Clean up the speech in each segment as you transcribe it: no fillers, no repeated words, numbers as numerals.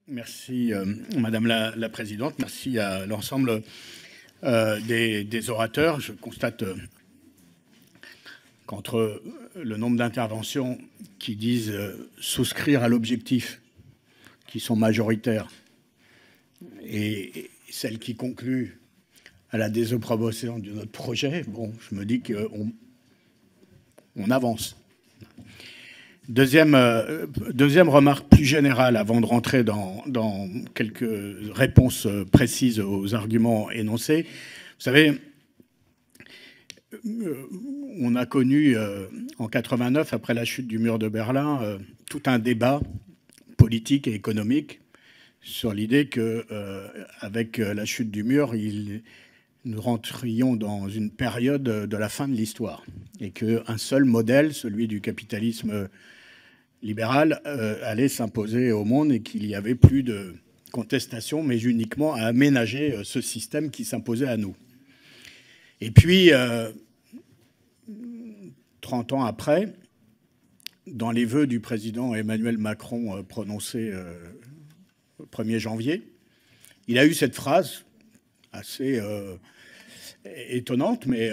Merci, Madame la Présidente. Merci à l'ensemble des orateurs. Je constate qu'entre le nombre d'interventions qui disent souscrire à l'objectif, qui sont majoritaires, et celles qui concluent à la désapprobation de notre projet, bon, je me dis qu'on avance. Deuxième remarque plus générale avant de rentrer dans quelques réponses précises aux arguments énoncés. Vous savez, on a connu en 89, après la chute du mur de Berlin, tout un débat politique et économique sur l'idée qu'avec la chute du mur, nous rentrions dans une période de la fin de l'histoire et qu'un seul modèle, celui du capitalisme libéral, allait s'imposer au monde et qu'il n'y avait plus de contestation, mais uniquement à aménager ce système qui s'imposait à nous. Et puis, 30 ans après, dans les vœux du président Emmanuel Macron prononcés le 1er janvier, il a eu cette phrase assez étonnante, mais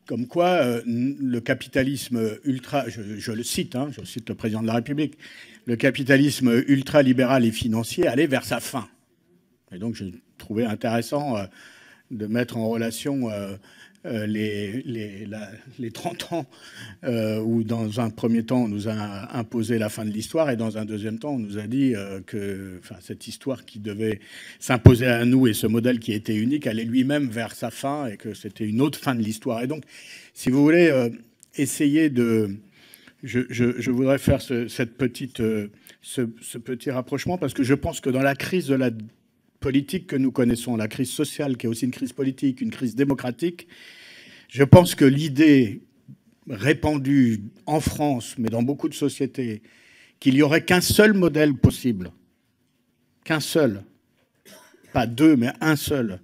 comme quoi le capitalisme ultra, je le cite, je cite le président de la République, le capitalisme ultralibéral et financier allait vers sa fin. Et donc j'ai trouvé intéressant de mettre en relation les 30 ans où dans un premier temps on nous a imposé la fin de l'histoire et dans un deuxième temps on nous a dit que cette histoire qui devait s'imposer à nous et ce modèle qui était unique allait lui-même vers sa fin et que c'était une autre fin de l'histoire. Et donc, si vous voulez essayer de... Je voudrais faire ce petit rapprochement parce que je pense que dans la crise de la politique que nous connaissons, la crise sociale qui est aussi une crise politique, une crise démocratique, je pense que l'idée répandue en France, mais dans beaucoup de sociétés, qu'il n'y aurait qu'un seul modèle possible, qu'un seul, pas deux, mais un seul,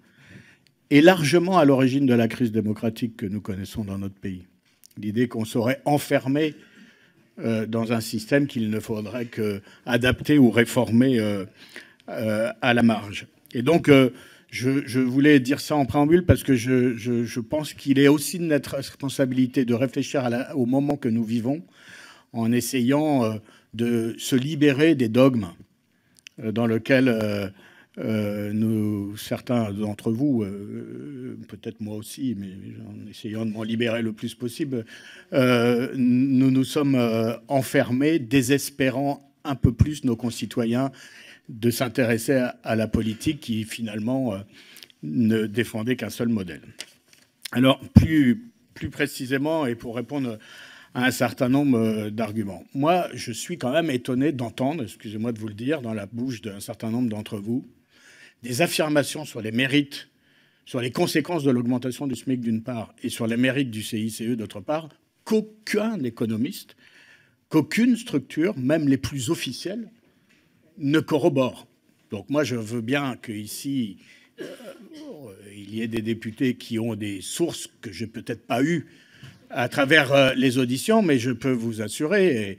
est largement à l'origine de la crise démocratique que nous connaissons dans notre pays. L'idée qu'on serait enfermé dans un système qu'il ne faudrait qu'adapter ou réformer à la marge. Et donc, je voulais dire ça en préambule parce que je pense qu'il est aussi de notre responsabilité de réfléchir au moment que nous vivons en essayant de se libérer des dogmes dans lesquels certains d'entre vous, peut-être moi aussi, mais en essayant de m'en libérer le plus possible, nous nous sommes enfermés, désespérant un peu plus nos concitoyens de s'intéresser à la politique qui, finalement, ne défendait qu'un seul modèle. Alors, plus précisément, et pour répondre à un certain nombre d'arguments, moi, je suis quand même étonné d'entendre, excusez-moi de vous le dire, dans la bouche d'un certain nombre d'entre vous, des affirmations sur les mérites, sur les conséquences de l'augmentation du SMIC d'une part, et sur les mérites du CICE d'autre part, qu'aucun économiste, qu'aucune structure, même les plus officielles, ne corrobore. Donc moi, je veux bien qu'ici, il y ait des députés qui ont des sources que je n'ai peut-être pas eues à travers les auditions, mais je peux vous assurer,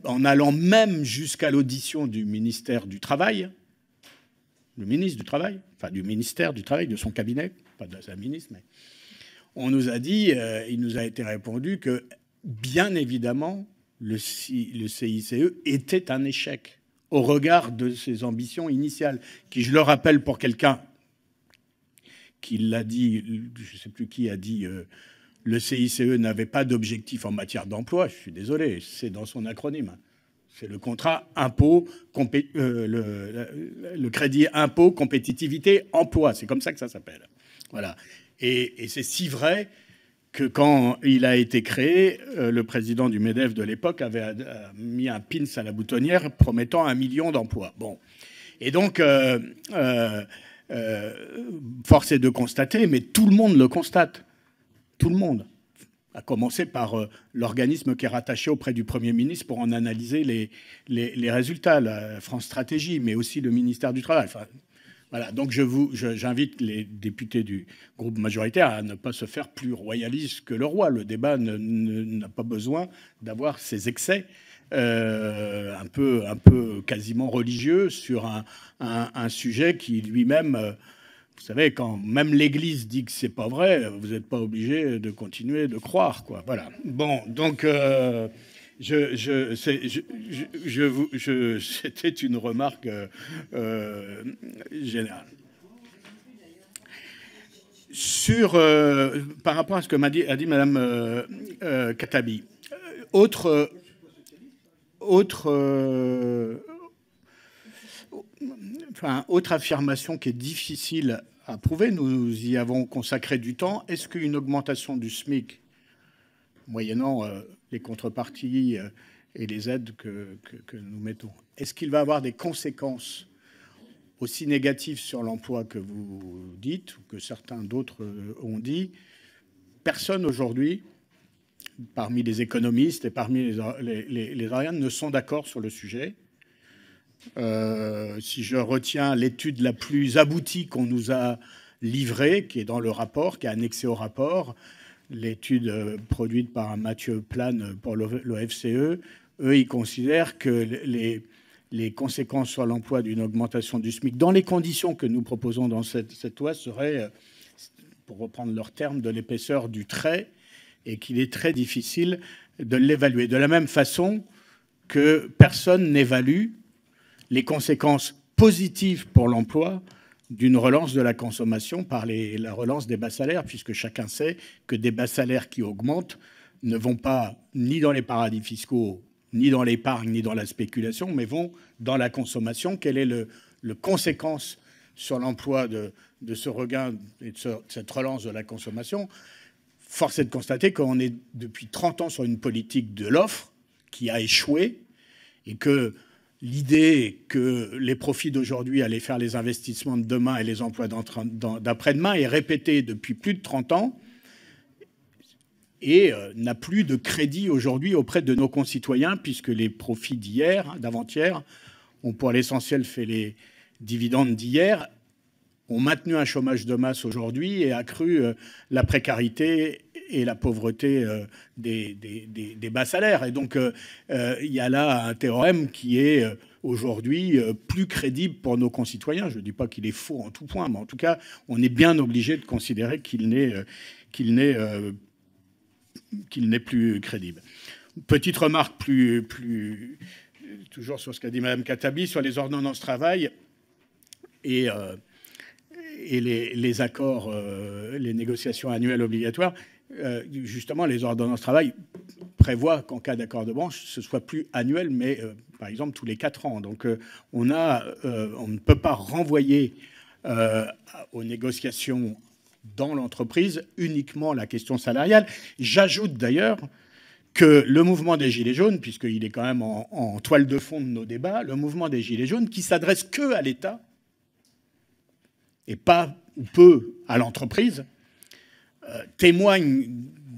en allant même jusqu'à l'audition du ministère du Travail, le ministre du Travail, enfin du ministère du Travail, de son cabinet, pas de sa ministre, mais on nous a dit, il nous a été répondu que, bien évidemment, le CICE était un échec au regard de ses ambitions initiales, qui, je le rappelle pour quelqu'un qui l'a dit, je ne sais plus qui a dit, le CICE n'avait pas d'objectif en matière d'emploi. Je suis désolé, c'est dans son acronyme. C'est le contrat impôt, le crédit impôt, compétitivité, emploi. C'est comme ça que ça s'appelle. Voilà. Et c'est si vrai que quand il a été créé, le président du MEDEF de l'époque avait mis un pins à la boutonnière promettant 1 million d'emplois. Bon. Et donc, force est de constater, mais tout le monde le constate. Tout le monde. À commencer par l'organisme qui est rattaché auprès du Premier ministre pour en analyser les résultats, la France Stratégie, mais aussi le ministère du Travail. Enfin, voilà, donc j'invite les députés du groupe majoritaire à ne pas se faire plus royaliste que le roi. Le débat n'a pas besoin d'avoir ces excès un peu quasiment religieux sur un sujet qui lui-même, vous savez, quand même l'Église dit que c'est pas vrai, vous n'êtes pas obligé de continuer de croire, quoi. Voilà. Bon, donc c'était une remarque générale. Par rapport à ce que a dit Madame Khattabi, autre affirmation qui est difficile à prouver, nous y avons consacré du temps, est-ce qu'une augmentation du SMIC, moyennant les contreparties et les aides que nous mettons, est-ce qu'il va avoir des conséquences aussi négatives sur l'emploi que vous dites, ou que certains d'autres ont dit? Personne aujourd'hui, parmi les économistes et parmi les Arianes, ne sont d'accord sur le sujet. Si je retiens l'étude la plus aboutie qu'on nous a livrée, qui est dans le rapport, qui est annexée au rapport, l'étude produite par Mathieu Plane pour l'OFCE, eux, ils considèrent que les conséquences sur l'emploi d'une augmentation du SMIC, dans les conditions que nous proposons dans cette loi, seraient, pour reprendre leurs termes, de l'épaisseur du trait, et qu'il est très difficile de l'évaluer. De la même façon que personne n'évalue les conséquences positives pour l'emploi d'une relance de la consommation par la relance des bas salaires, puisque chacun sait que des bas salaires qui augmentent ne vont pas ni dans les paradis fiscaux, ni dans l'épargne, ni dans la spéculation, mais vont dans la consommation. Quelle est le conséquence sur l'emploi de ce regain et de cette relance de la consommation? Force est de constater qu'on est depuis 30 ans sur une politique de l'offre qui a échoué, et que l'idée que les profits d'aujourd'hui allaient faire les investissements de demain et les emplois d'après-demain est répétée depuis plus de 30 ans et n'a plus de crédit aujourd'hui auprès de nos concitoyens, puisque les profits d'hier, d'avant-hier, ont pour l'essentiel fait les dividendes d'hier, ont maintenu un chômage de masse aujourd'hui et accru la précarité et la pauvreté des bas salaires. Et donc, il y a là un théorème qui est aujourd'hui plus crédible pour nos concitoyens. Je ne dis pas qu'il est faux en tout point, mais en tout cas, on est bien obligé de considérer qu'il n'est plus crédible. Petite remarque toujours sur ce qu'a dit Mme Khattabi, sur les ordonnances travail et les accords, les négociations annuelles obligatoires. Justement, les ordonnances travail prévoient qu'en cas d'accord de branche, ce soit plus annuel, mais par exemple tous les 4 ans. Donc on ne peut pas renvoyer aux négociations dans l'entreprise uniquement la question salariale. J'ajoute d'ailleurs que le mouvement des Gilets jaunes, puisqu'il est quand même en toile de fond de nos débats, le mouvement des Gilets jaunes, qui s'adresse que à l'État et pas ou peu à l'entreprise, témoigne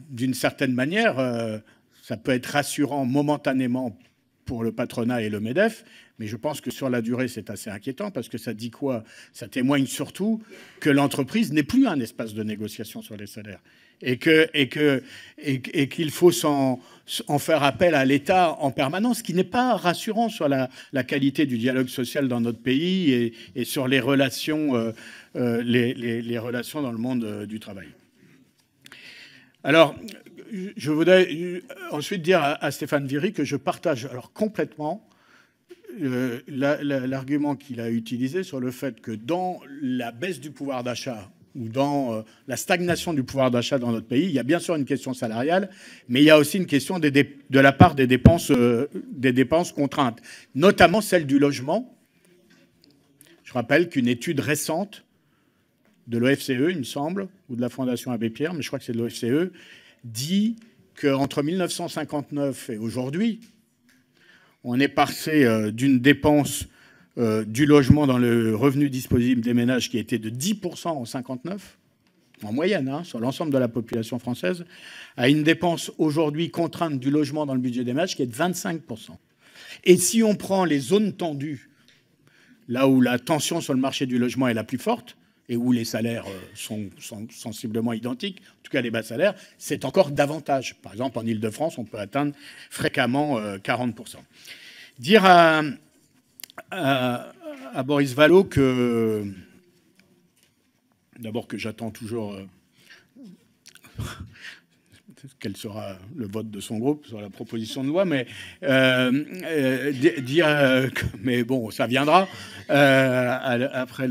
d'une certaine manière, ça peut être rassurant momentanément pour le patronat et le MEDEF, mais je pense que sur la durée, c'est assez inquiétant, parce que ça dit quoi? Ça témoigne surtout que l'entreprise n'est plus un espace de négociation sur les salaires, et qu'il faut en faire appel à l'État en permanence, ce qui n'est pas rassurant sur la qualité du dialogue social dans notre pays et sur les relations, les relations dans le monde du travail. Alors, je voudrais ensuite dire à Stéphane Viry que je partage alors complètement l'argument qu'il a utilisé sur le fait que dans la baisse du pouvoir d'achat ou dans la stagnation du pouvoir d'achat dans notre pays, il y a bien sûr une question salariale, mais il y a aussi une question de la part des dépenses contraintes, notamment celle du logement. Je rappelle qu'une étude récente de l'OFCE, il me semble, ou de la Fondation Abbé Pierre, mais je crois que c'est de l'OFCE, dit qu'entre 1959 et aujourd'hui, on est passé d'une dépense du logement dans le revenu disponible des ménages qui était de 10% en 1959, en moyenne, hein, sur l'ensemble de la population française, à une dépense aujourd'hui contrainte du logement dans le budget des ménages qui est de 25%. Et si on prend les zones tendues, là où la tension sur le marché du logement est la plus forte, et où les salaires sont sensiblement identiques, en tout cas les bas salaires, c'est encore davantage. Par exemple, en Île-de-France, on peut atteindre fréquemment 40%. Dire à Boris Vallaud que, d'abord que j'attends toujours quel sera le vote de son groupe sur la proposition de loi, mais mais bon, ça viendra après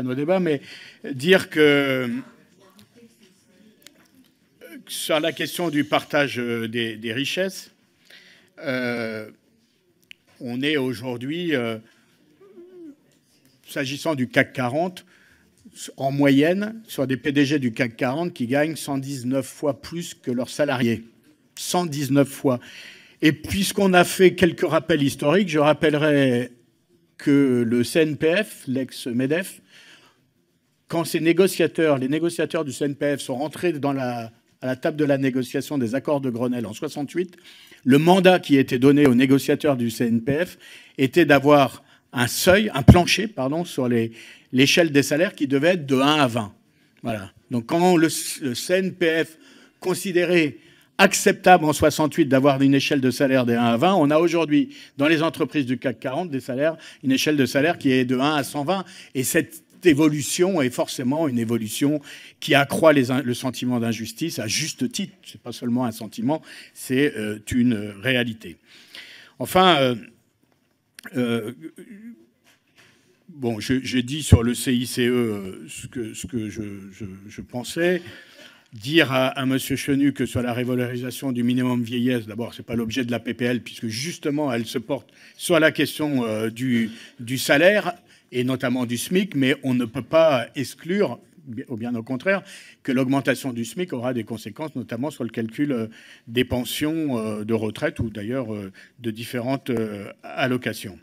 nos débats, mais dire que sur la question du partage des richesses, on est aujourd'hui, s'agissant du CAC 40, en moyenne, sur des PDG du CAC 40 qui gagnent 119 fois plus que leurs salariés. 119 fois. Et puisqu'on a fait quelques rappels historiques, je rappellerai que le CNPF, l'ex-MEDEF, quand les négociateurs du CNPF sont rentrés à la table de la négociation des accords de Grenelle en 68, le mandat qui était donné aux négociateurs du CNPF était d'avoir un seuil, un plancher, pardon, sur l'échelle des salaires qui devait être de 1 à 20. Voilà. Donc quand le CNPF considérait acceptable en 68 d'avoir une échelle de salaire de 1 à 20, on a aujourd'hui dans les entreprises du CAC 40 une échelle de salaire qui est de 1 à 120. Et cette évolution est forcément une évolution qui accroît le sentiment d'injustice à juste titre. Ce n'est pas seulement un sentiment, c'est une réalité. Enfin, bon, j'ai dit sur le CICE ce que je pensais. Dire à M. Chenu que sur la revalorisation du minimum vieillesse, d'abord, ce n'est pas l'objet de la PPL, puisque justement, elle se porte sur la question du salaire, et notamment du SMIC, mais on ne peut pas exclure, ou bien au contraire, que l'augmentation du SMIC aura des conséquences, notamment sur le calcul des pensions de retraite, ou d'ailleurs de différentes allocations.